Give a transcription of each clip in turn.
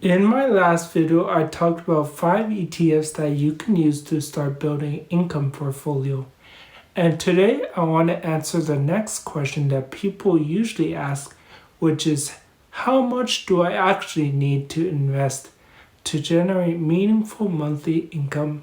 In my last video, I talked about 5 ETFs that you can use to start building income portfolio. And today I want to answer the next question that people usually ask, which is how much do I actually need to invest to generate meaningful monthly income?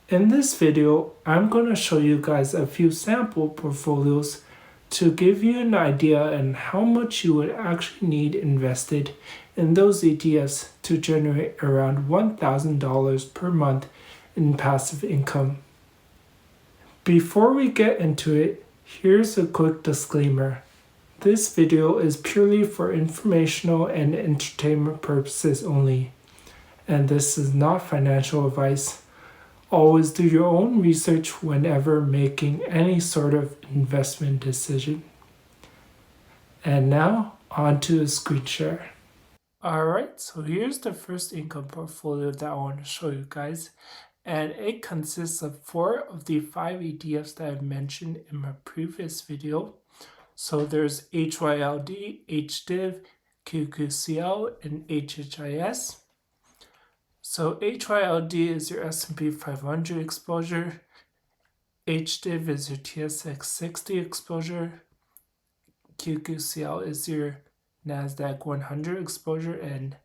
In this video, I'm going to show you guys a few sample portfolios to give you an idea on how much you would actually need invested in those ETFs to generate around $1,000 per month in passive income. Before we get into it, here's a quick disclaimer. This video is purely for informational and entertainment purposes only, and this is not financial advice. Always do your own research whenever making any sort of investment decision. And now, on to the screen share. Alright, so here's the first income portfolio that I want to show you guys. And it consists of 4 of the 5 ETFs that I've mentioned in my previous video. So there's HYLD, HDIV, QQCL, and HHIS. So HYLD is your S&P 500 exposure, HDIV is your TSX 60 exposure, QQCL is your NASDAQ 100 exposure, and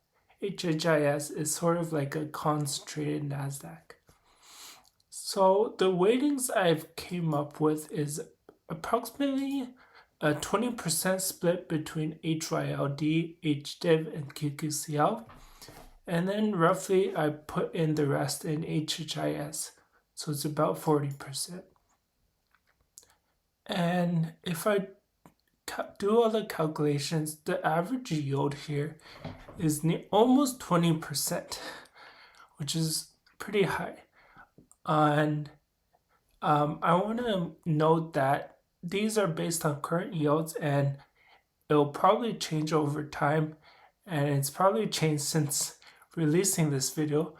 HHIS is sort of like a concentrated NASDAQ. So the weightings I've came up with is approximately a 20% split between HYLD, HDIV, and QQCL. And then roughly I put in the rest in HHIS. So it's about 40%. And if I do all the calculations, the average yield here is almost 20%, which is pretty high. And I want to note that these are based on current yields, and it'll probably change over time, and it's probably changed since releasing this video,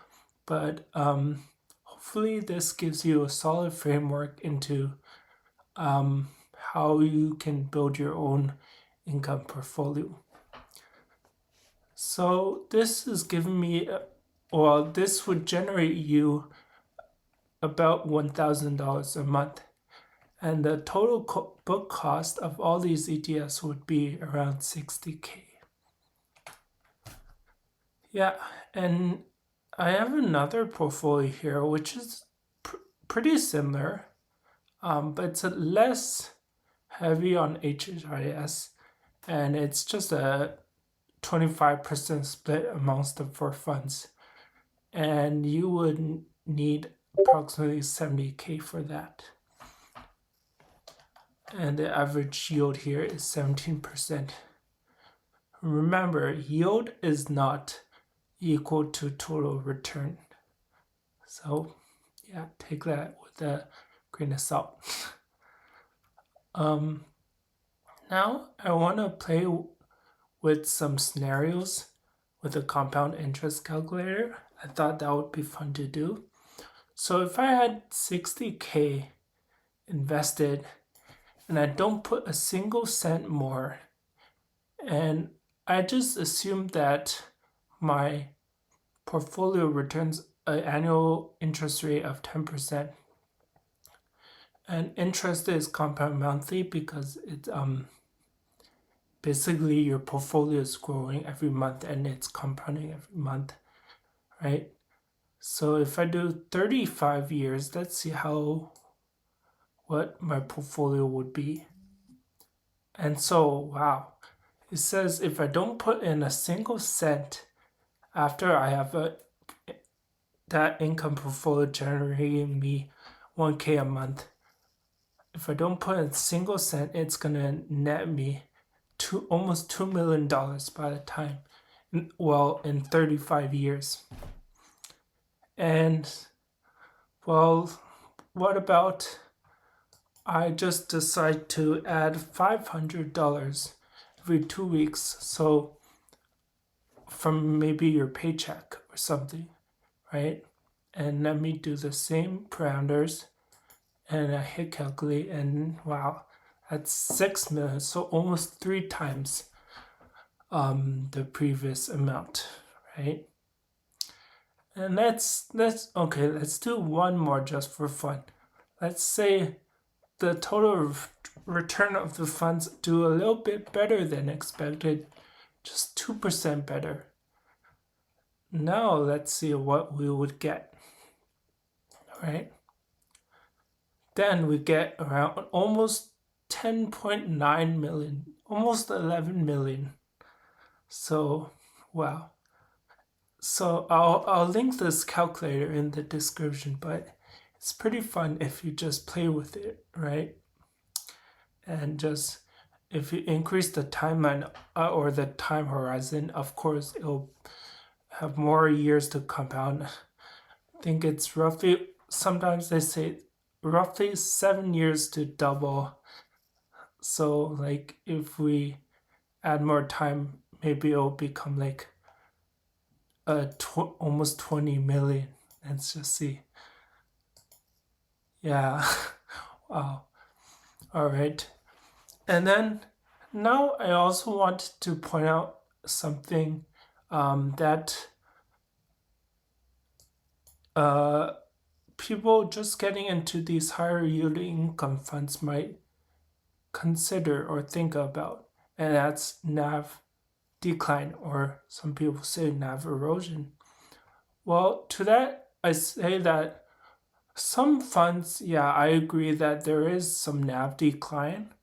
but hopefully this gives you a solid framework into how you can build your own income portfolio. So this is giving me, this would generate you about $1,000 a month, and the total book cost of all these ETFs would be around $60,000. Yeah, and I have another portfolio here which is pretty similar, but it's less heavy on HHIS, and it's just a 25% split amongst the 4 funds, and you would need approximately $70,000 for that. And the average yield here is 17%. Remember, yield is not equal to total return. So yeah, take that with a grain of salt. Now I want to play with some scenarios with a compound interest calculator. I thought that would be fun to do. So if I had $60,000 invested and I don't put a single cent more, and I just assume that my portfolio returns an annual interest rate of 10%. And interest is compound monthly because it's basically your portfolio is growing every month and it's compounding every month, right? So if I do 35 years, let's see what my portfolio would be. And so, wow, it says if I don't put in a single cent after I have that income portfolio generating me $1,000 a month, if I don't put in a single cent, it's gonna net me almost $2 million by the time, in 35 years. And well, what about I just decide to add $500 every 2 weeks, so from maybe your paycheck or something, right? And let me do the same parameters, and I hit calculate, and wow, that's 6 million, so almost 3 times the previous amount. right? And let's do one more just for fun. Let's say the total return of the funds do a little bit better than expected, just 2% better. Now let's see what we would get. All right. Then we get around almost 10.9 million, almost 11 million. So, wow. So I'll link this calculator in the description, but it's pretty fun if you just play with it, right? And just if you increase the timeline or the time horizon, of course it'll have more years to compound. I think it's roughly, sometimes they say roughly 7 years to double. So like if we add more time, maybe it'll become like almost 20 million. Let's just see. Yeah. Wow. All right. And then now I also want to point out something that people just getting into these higher yielding income funds might consider or think about, and that's NAV decline, or some people say NAV erosion. Well, to that, I say that some funds, yeah, I agree that there is some NAV decline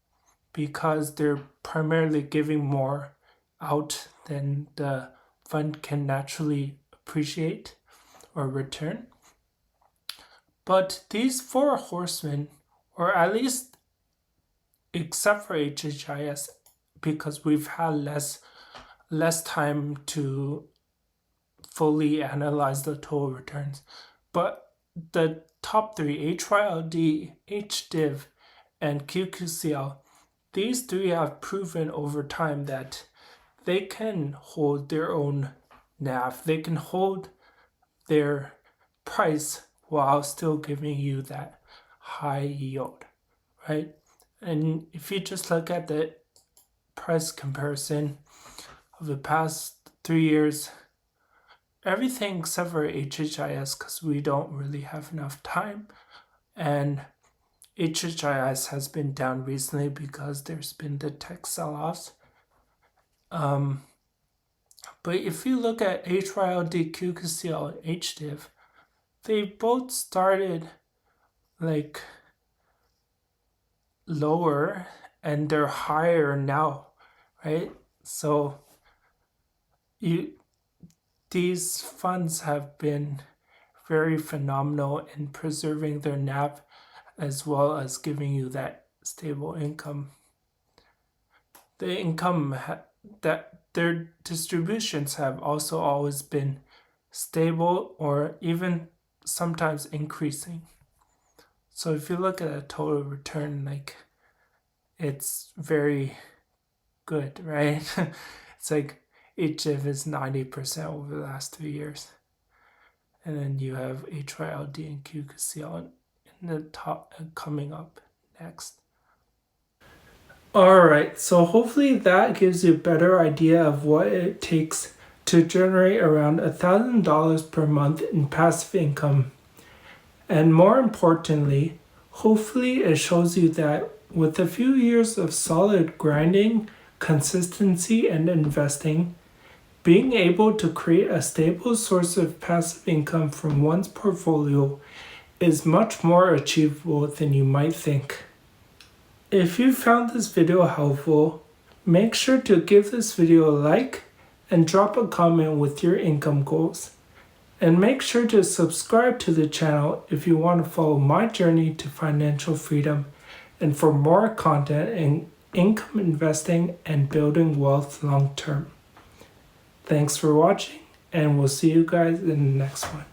because they're primarily giving more out than the fund can naturally appreciate or return. But these four horsemen, or at least except for HHIS, because we've had less time to fully analyze the total returns, but the top three, HYLD, HDIV, and QQCL, these three have proven over time that they can hold their own NAV. They can hold their price while still giving you that high yield, right? And if you just look at the price comparison of the past 3 years, everything except for HHIS, because we don't really have enough time, and HHIS has been down recently because there's been the tech sell-offs. But if you look at HYLD, QQCL, and HDIV, they both started like lower and they're higher now, right? So these funds have been very phenomenal in preserving their NAV as well as giving you that stable income. The income that their distributions have also always been stable or even sometimes increasing. So if you look at a total return, like it's very good, right? It's like HF is 90% over the last 3 years. And then you have HYLD and QQCL in the top coming up next. Alright, so hopefully that gives you a better idea of what it takes to generate around $1,000 per month in passive income. And more importantly, hopefully it shows you that with a few years of solid grinding, consistency, and investing, being able to create a stable source of passive income from one's portfolio is much more achievable than you might think. If you found this video helpful, make sure to give this video a like and drop a comment with your income goals. And make sure to subscribe to the channel if you want to follow my journey to financial freedom and for more content in income investing and building wealth long term. Thanks for watching, and we'll see you guys in the next one.